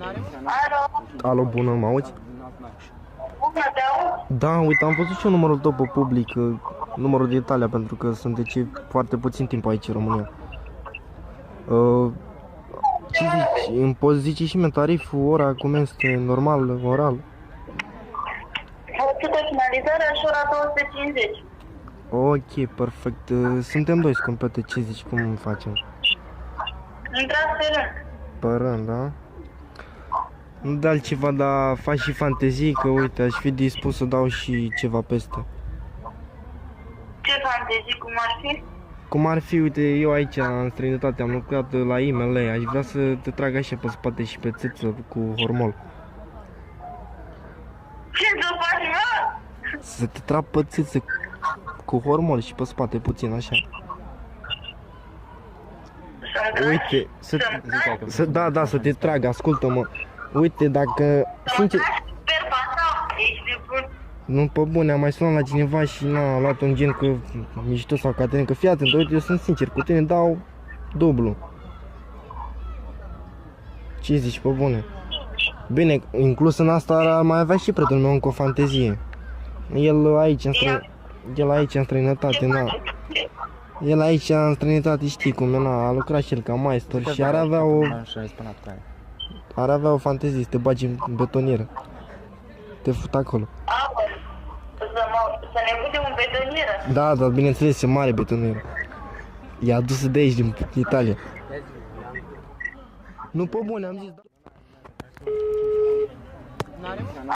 Alo, Alo, bună, mă auzi? bună, te aud? Da, uite, am văzut și eu numărul tău pe public, numărul de Italia, pentru că sunt foarte puțin timp aici în România. Ce zici? Îmi poți zice și mie tariful, ora, cum este, normal, oral? 100 finalizarea și ora 250. Ok, perfect. Suntem doi scumpete, ce zici, cum facem? Intrați pe rând. Pe rând, da? Nu de altceva, dar faci și fantezii, că uite, aș fi dispus să dau și ceva peste. Ce fantezii, cum ar fi? Cum ar fi, uite, eu aici în străinătate am lucrat la IML, aș vrea să te trag așa pe spate și pe țâță cu hormol. Ce să faci, mă? Să te trag pe țâță cu hormol și pe spate puțin, așa. Uite, da, să te trag, ascultă-mă. Uite, dacă, sincer, Super pasat, ești nebun. nu, pe bune, am mai sunat la cineva și n-a luat un gen că mișto sau Caterin, că fii atent, uite, eu sunt sincer, cu tine dau dublu. Ce zici, pe bune? Bine, inclus în asta ar mai avea și prietenul meu încă o fantezie. El aici în străinătate, na. El aici în străinătate, știi cum e, na, a lucrat și el ca maestor și ar avea o fantezie, să te bagi în betonieră. Te fut acolo. Să ne putem în betonieră. Da, dar bineînțeles, e mare betonieră. E adusă de aici, din Italia. Nu, pe bune, am zis, da.